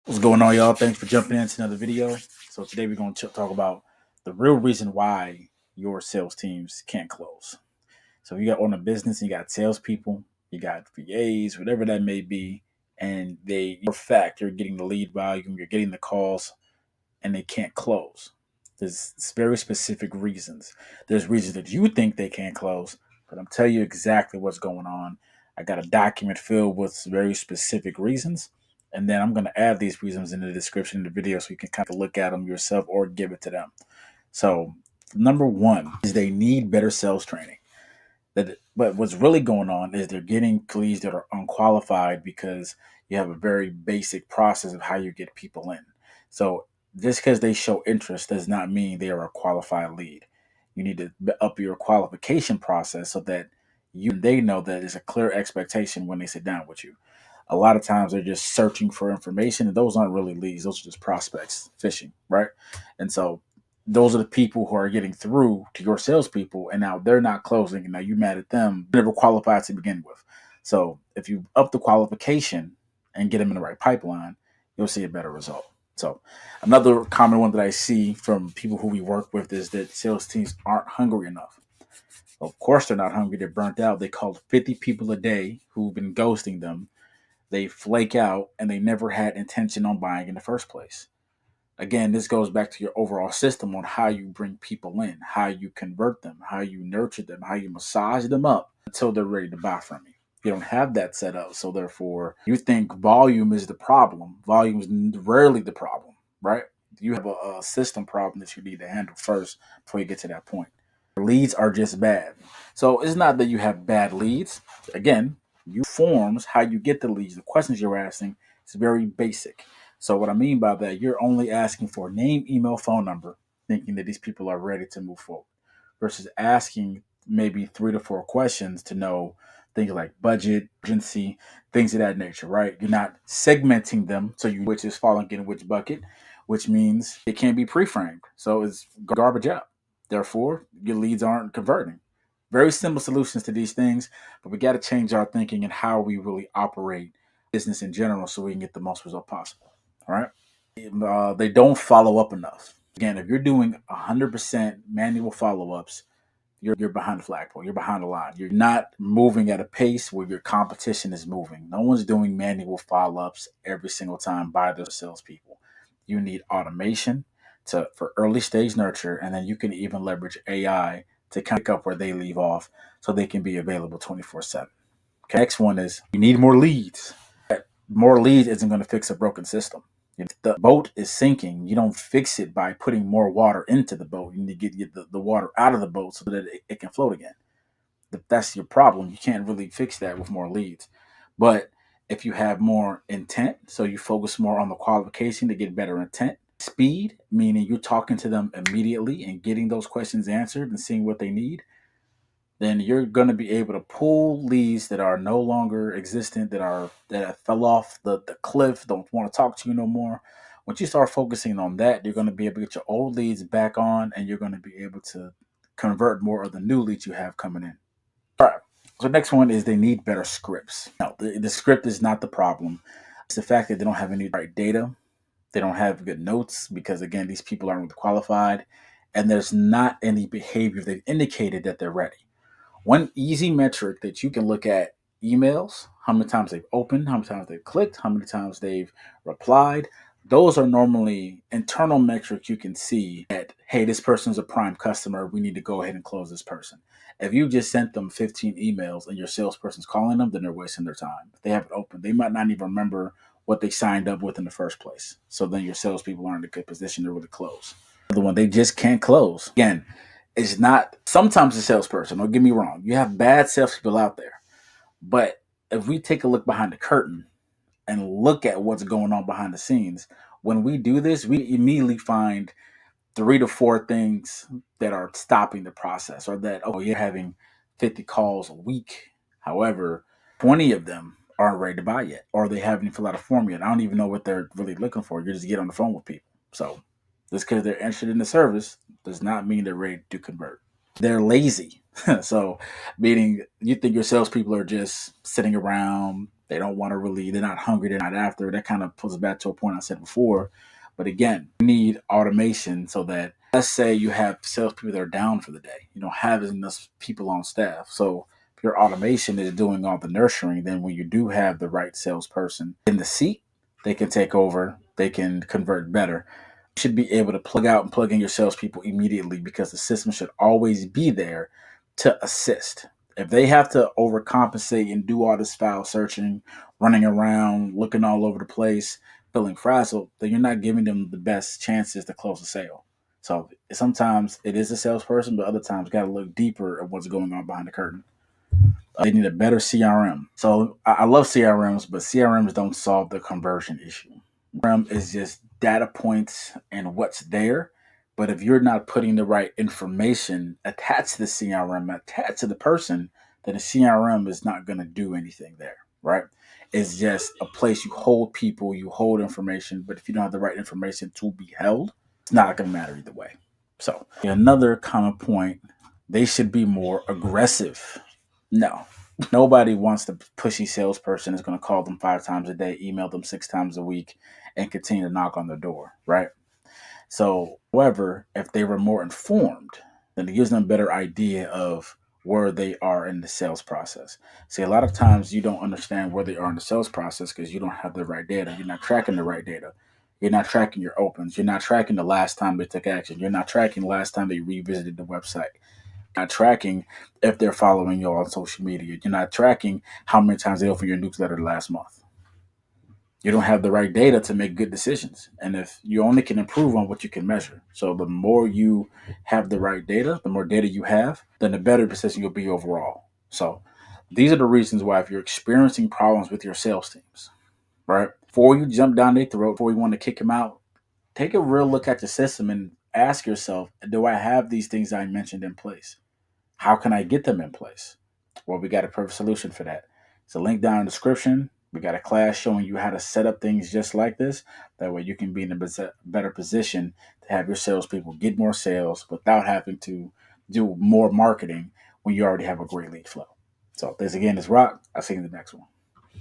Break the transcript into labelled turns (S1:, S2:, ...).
S1: What's going on, y'all? Thanks for jumping into another video. So today we're going to talk about the real reason why your sales teams can't close. So you got on a business, and you got salespeople, you got VAs, whatever that may be, and for a fact, you're getting the lead volume, you're getting the calls, and they can't close. There's very specific reasons. There's reasons that you think they can't close, but I'm telling you exactly what's going on. I got a document filled with very specific reasons, and then I'm going to add these reasons in the description of the video so you can kind of look at them yourself or give it to them. So, number one is they need better sales training. But what's really going on is they're getting leads that are unqualified because you have a very basic process of how you get people in. So just because they show interest does not mean they are a qualified lead. You need to up your qualification process so that you and they know that it's a clear expectation when they sit down with you. A lot of times they're just searching for information, and those aren't really leads; those are just prospects fishing, right? And so those are the people who are getting through to your salespeople, and now they're not closing, and now you mad at them. Never qualified to begin with. So if you up the qualification and get them in the right pipeline, you'll see a better result. So another common one that I see from people who we work with is that sales teams aren't hungry enough. Of course, they're not hungry. They're burnt out. They called 50 people a day who've been ghosting them. They flake out, and they never had intention on buying in the first place. Again, this goes back to your overall system on how you bring people in, how you convert them, how you nurture them, how you massage them up until they're ready to buy from you. You don't have that set up. So therefore, you think volume is the problem. Volume is rarely the problem, right? You have a system problem that you need to handle first before you get to that point. Leads are just bad. So it's not that you have bad leads. Again, you forms how you get the leads, the questions you're asking. It's very basic. So what I mean by that, you're only asking for name, email, phone number, thinking that these people are ready to move forward, versus asking maybe 3 to 4 questions to know things like budget, urgency, things of that nature, right? You're not segmenting them so you which is falling in which bucket, which means it can't be pre-framed. So it's garbage out. Therefore, your leads aren't converting. Very simple solutions to these things, but we got to change our thinking and how we really operate business in general so we can get the most result possible. All right. They don't follow up enough. Again, if you're doing 100% manual follow ups, you're behind the flagpole. You're behind the line. You're not moving at a pace where your competition is moving. No one's doing manual follow ups every single time by their salespeople. You need automation for early stage nurture, and then you can even leverage AI to kind of pick up where they leave off so they can be available 24/7. Okay. Next one is you need more leads. More leads isn't going to fix a broken system. If the boat is sinking, you don't fix it by putting more water into the boat. You need to get the water out of the boat so that it can float again. If that's your problem, you can't really fix that with more leads. But if you have more intent, so you focus more on the qualification to get better intent, speed, meaning you're talking to them immediately and getting those questions answered and seeing what they need, then you're going to be able to pull leads that are no longer existent, that fell off the cliff, don't want to talk to you no more. Once you start focusing on that, you're going to be able to get your old leads back on, and you're going to be able to convert more of the new leads you have coming in. All right. So next one is they need better scripts. Now, the script is not the problem. It's the fact that they don't have any right data. They don't have good notes because again, these people aren't qualified, and there's not any behavior that indicated that they're ready. One easy metric that you can look at: emails, how many times they've opened, how many times they've clicked, how many times they've replied. Those are normally internal metrics you can see that, hey, this person's a prime customer. We need to go ahead and close this person. If you just sent them 15 emails and your salesperson's calling them, then they're wasting their time. If they haven't opened, they might not even remember what they signed up with in the first place. So then your salespeople aren't in a good position to really close. The one they just can't close. Again, it's not sometimes a salesperson. Don't get me wrong. You have bad salespeople out there. But if we take a look behind the curtain and look at what's going on behind the scenes, when we do this, we immediately find 3 to 4 things that are stopping the process, or that, oh, you're having 50 calls a week. However, 20 of them aren't ready to buy yet, or they haven't filled out a form yet. I don't even know what they're really looking for. You just get on the phone with people. So just because they're interested in the service does not mean they're ready to convert. They're lazy. So, meaning you think your salespeople are just sitting around They don't want to really, they're not hungry, they're not after. That kind of puts us back to a point I said before. But again, you need automation so that, let's say you have salespeople that are down for the day. You don't have enough people on staff. So if your automation is doing all the nurturing, then when you do have the right salesperson in the seat, they can take over, they can convert better. You should be able to plug out and plug in your salespeople immediately because the system should always be there to assist. If they have to overcompensate and do all this file searching, running around, looking all over the place, feeling frazzled, then you're not giving them the best chances to close a sale. So sometimes it is a salesperson, but other times got to look deeper at what's going on behind the curtain. They need a better CRM. So I love CRMs, but CRMs don't solve the conversion issue. CRM is just data points and what's there. But if you're not putting the right information attached to the CRM, attached to the person, then the CRM is not going to do anything there, right? It's just a place you hold people, you hold information. But if you don't have the right information to be held, it's not going to matter either way. So another common point, they should be more aggressive. No, nobody wants the pushy salesperson that's going to call them 5 times a day, email them 6 times a week, and continue to knock on their door, right? So, however, if they were more informed, then it gives them a better idea of where they are in the sales process. See, a lot of times you don't understand where they are in the sales process because you don't have the right data. You're not tracking the right data. You're not tracking your opens. You're not tracking the last time they took action. You're not tracking the last time they revisited the website. You're not tracking if they're following you on social media. You're not tracking how many times they opened your newsletter last month. You don't have the right data to make good decisions. And if you only can improve on what you can measure. So the more you have the right data, the more data you have, then the better position you'll be overall. So these are the reasons why if you're experiencing problems with your sales teams, right? Before you jump down their throat, before you want to kick them out, take a real look at the system and ask yourself, do I have these things I mentioned in place? How can I get them in place? Well, we got a perfect solution for that. It's a link down in the description. We got a class showing you how to set up things just like this. That way you can be in a better position to have your salespeople get more sales without having to do more marketing when you already have a great lead flow. So this again is Rock. I'll see you in the next one.